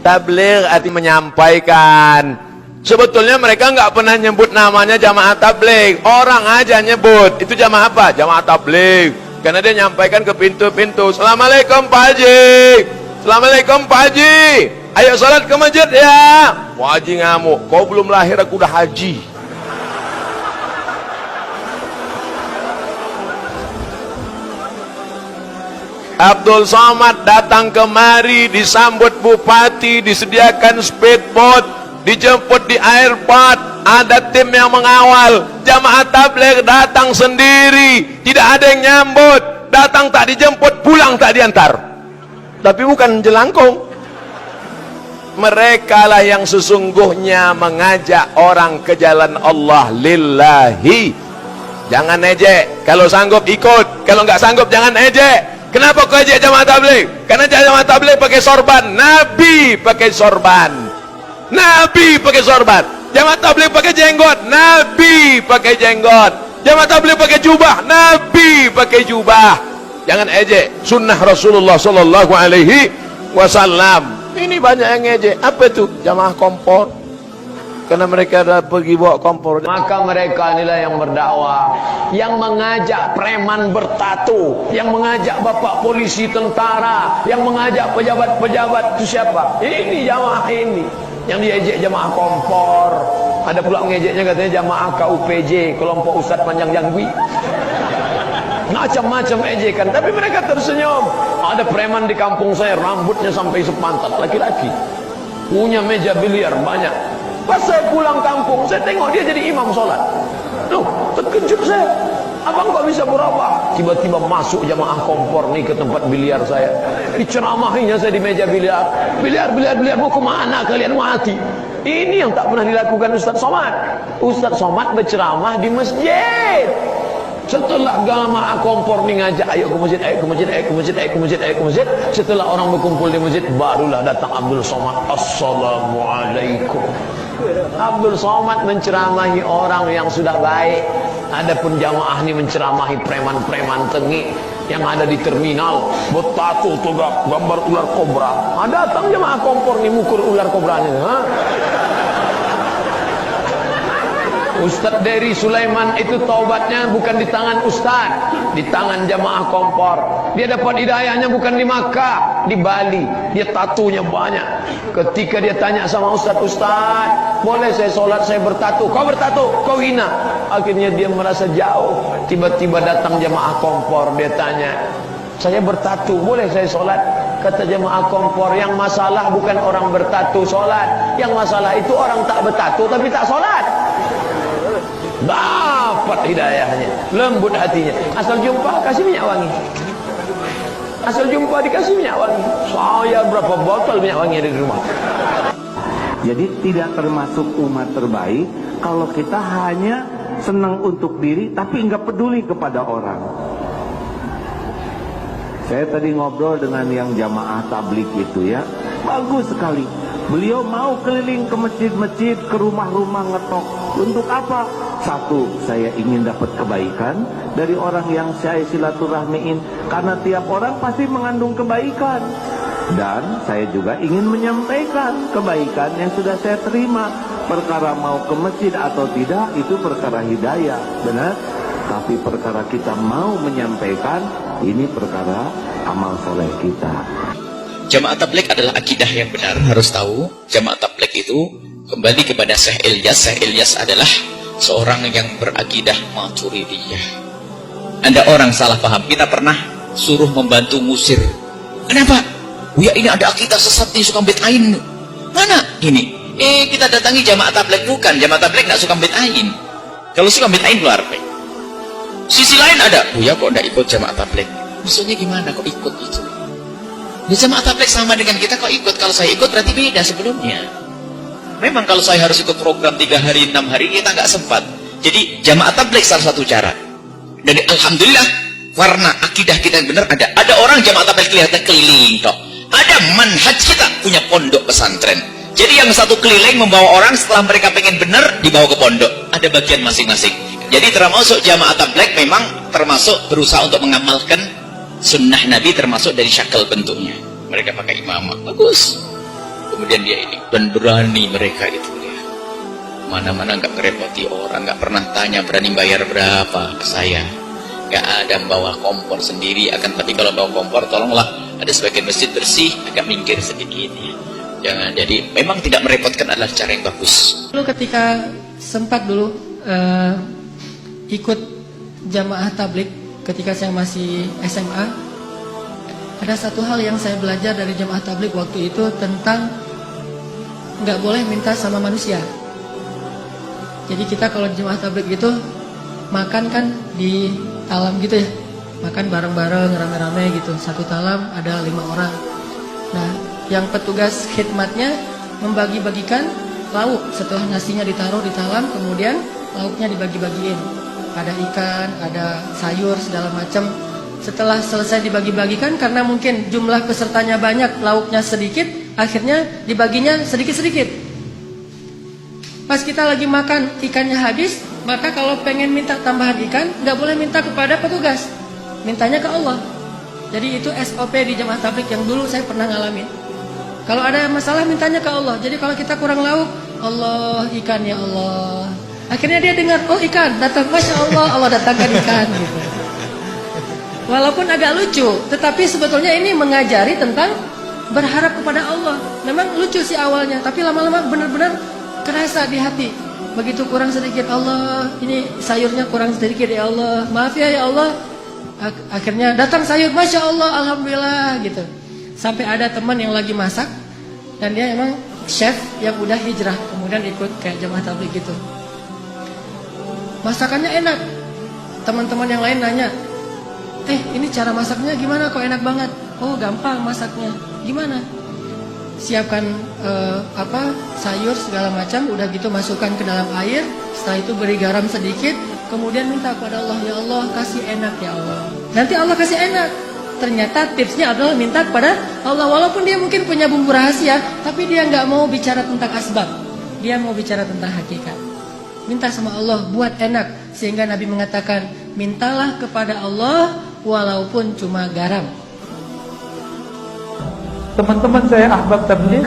Tabligh arti menyampaikan. Sebetulnya mereka nggak pernah nyebut namanya jamaah tabligh. Orang aja nyebut. Itu jamaah apa? Jamaah tabligh. Karena dia nyampaikan ke pintu-pintu. Assalamualaikum Pak Haji. Assalamualaikum Pak Haji. Ayo salat ke masjid ya. Pak Haji ngamuk. Kau belum lahir aku udah haji. Abdul Somad datang kemari, disambut bupati, disediakan speedboat, dijemput di airport, ada tim yang mengawal. Jamaah tabligh datang sendiri, tidak ada yang nyambut, datang tak dijemput, pulang tak diantar. Tapi bukan jelangkung. Mereka lah yang sesungguhnya mengajak orang ke jalan Allah lillahi. Jangan ejek, kalau sanggup ikut, kalau nggak sanggup jangan ejek. Kenapa kau ajak jamaah tabligh? Karena jamaah tabligh pakai sorban. Nabi pakai sorban. Nabi pakai sorban. Jamaah tabligh pakai jenggot. Nabi pakai jenggot. Jamaah tabligh pakai jubah. Nabi pakai jubah. Jangan ejek sunnah Rasulullah sallallahu alaihi wasallam. Ini banyak yang ejek. Apa itu? Jamaah kompor. Karena mereka dah pergi bawa kompor. Maka mereka inilah yang berdakwah, yang mengajak preman bertato, yang mengajak bapak polisi tentara, yang mengajak pejabat-pejabat. Itu siapa? Ini jamaah ini. Yang diejek jamaah kompor. Ada pula ngejeknya katanya jamaah KUPJ, kelompok Ustadz Panjang Jangwi. Macam-macam ejekan, tapi mereka tersenyum. Ada preman di kampung saya, rambutnya sampai sepantat, laki-laki, punya meja biliar banyak. Pas saya pulang kampung, saya tengok dia jadi imam sholat. Loh, terkejut saya. Abang kok bisa berubah? Tiba-tiba masuk jamaah kompor nih ke tempat biliar saya. Diceramahinya saya di meja biliar. Biliar, mau kemana kalian mati? Ini yang tak pernah dilakukan Ustaz Somad. Ustaz Somad berceramah di masjid. Setelah jamaah kompor nih ngajak, ayo ke masjid, ayo ke masjid, ayo ke masjid, ayo ke masjid, ayo ke masjid. Setelah orang berkumpul di masjid, barulah datang Abdul Somad. Assalamualaikum. Abdul Somad menceramahi orang yang sudah baik. Adapun jamaah ini menceramahi preman-preman tengik yang ada di terminal, bertato tegak gambar ular kobra. Datang jamaah kompor nih mukur ular kobranya. Ustadz Dery Sulaiman itu taubatnya bukan di tangan Ustadz, di tangan jamaah kompor. Dia dapat hidayahnya bukan di Makkah, di Bali. Dia tatunya banyak. Ketika dia tanya sama Ustadz, Ustadz, boleh saya sholat, saya bertato? Kau bertato, kau hina. Akhirnya dia merasa jauh. Tiba-tiba datang jamaah kompor, dia tanya, saya bertato, boleh saya sholat? Kata jamaah kompor, yang masalah bukan orang bertato sholat, yang masalah itu orang tak bertato tapi tak sholat. Dapat hidayahnya, lembut hatinya. Asal jumpa kasih minyak wangi. Asal jumpa dikasih minyak wangi. Saya berapa botol minyak wangi ada di rumah. Jadi tidak termasuk umat terbaik kalau kita hanya senang untuk diri tapi nggak peduli kepada orang. Saya tadi ngobrol dengan yang jamaah tabligh itu ya, bagus sekali. Beliau mau keliling ke masjid-masjid, ke rumah-rumah ngetok. Untuk apa? Satu, saya ingin dapat kebaikan dari orang yang saya silaturahmiin, karena tiap orang pasti mengandung kebaikan. Dan saya juga ingin menyampaikan kebaikan yang sudah saya terima. Perkara mau ke masjid atau tidak itu perkara hidayah, benar? Tapi perkara kita mau menyampaikan, ini perkara amal soleh kita. Jamaah tabligh adalah akidah yang benar. Harus tahu, jamaah tabligh itu kembali kepada Syekh Ilyas. Syekh Ilyas adalah seorang yang berakidah Maturidiyah. Ada orang salah paham. Kita pernah suruh membantu ngusir. Kenapa? Ya ini ada akidah sesat nih, suka bid'ain. Mana? Ini. Kita datangi jamaah tabligh. Bukan, jamaah tabligh nggak suka bid'ain. Kalau suka bid'ain keluar. Sisi lain ada. Ya kok nggak ikut jamaah tabligh? Maksudnya gimana kok ikut itu? Di jamaah tabligh sama dengan kita kok ikut. Kalau saya ikut berarti beda sebelumnya. Memang kalau saya harus ikut program 3 hari, 6 hari, kita nggak sempat. Jadi jamaah tabligh salah satu cara. Dan alhamdulillah, karena akidah kita yang benar ada. Ada orang jamaah tabligh kelihatan keliling toh. Ada manhaj kita punya pondok pesantren. Jadi yang satu keliling membawa orang, setelah mereka pengen benar dibawa ke pondok. Ada bagian masing-masing. Jadi termasuk jamaah tabligh memang termasuk berusaha untuk mengamalkan sunnah Nabi, termasuk dari syakal bentuknya. Mereka pakai imamah, bagus. Kemudian dia ini, dan berani mereka itu ya. Mana-mana nggak ngerepoti orang, nggak pernah tanya berani bayar berapa ke saya. Nggak ada bawa kompor sendiri, akan tapi kalau bawa kompor tolonglah ada sebagian masjid bersih, agak minggir sedikit ya. Jangan, jadi memang tidak merepotkan adalah cara yang bagus. Dulu ketika sempat dulu ikut jamaah tablik ketika saya masih SMA, ada satu hal yang saya belajar dari jamaah tablik waktu itu tentang nggak boleh minta sama manusia. Jadi kita kalau jamaah tablik gitu makan kan di talam gitu ya, makan bareng-bareng rame-rame gitu, satu talam ada 5 orang. Nah, yang petugas khidmatnya membagi-bagikan lauk setelah nasinya ditaruh di talam, kemudian lauknya dibagi-bagiin. Ada ikan, ada sayur segala macam. Setelah selesai dibagi-bagikan, karena mungkin jumlah pesertanya banyak, lauknya sedikit, akhirnya dibaginya sedikit-sedikit. Pas kita lagi makan, ikannya habis, maka kalau pengen minta tambahan ikan, nggak boleh minta kepada petugas, mintanya ke Allah. Jadi itu SOP di jamaah tablik yang dulu saya pernah ngalamin. Kalau ada masalah mintanya ke Allah. Jadi kalau kita kurang lauk, Allah, ikan ya Allah. Akhirnya dia dengar, oh ikan datang, Masya Allah, Allah datangkan ikan gitu. Walaupun agak lucu, tetapi sebetulnya ini mengajari tentang berharap kepada Allah. Memang lucu sih awalnya, tapi lama-lama benar-benar kerasa di hati. Begitu kurang sedikit, Allah, ini sayurnya kurang sedikit ya Allah, maaf ya Allah. Akhirnya datang sayur, Masya Allah, Alhamdulillah gitu. Sampai ada teman yang lagi masak, dan dia emang chef yang udah hijrah, kemudian ikut kayak jamaah tabligh gitu. Masakannya enak. Teman-teman yang lain nanya, ini cara masaknya gimana kok enak banget? Oh gampang masaknya. Gimana? Siapkan sayur segala macam, udah gitu masukkan ke dalam air. Setelah itu beri garam sedikit, kemudian minta kepada Allah, ya Allah kasih enak ya Allah. Nanti Allah kasih enak. Ternyata tipsnya adalah minta kepada Allah. Walaupun dia mungkin punya bumbu rahasia, tapi dia nggak mau bicara tentang asbab. Dia mau bicara tentang hakikat. Minta sama Allah buat enak. Sehingga Nabi mengatakan, mintalah kepada Allah walaupun cuma garam. Teman-teman saya ahbab tabligh,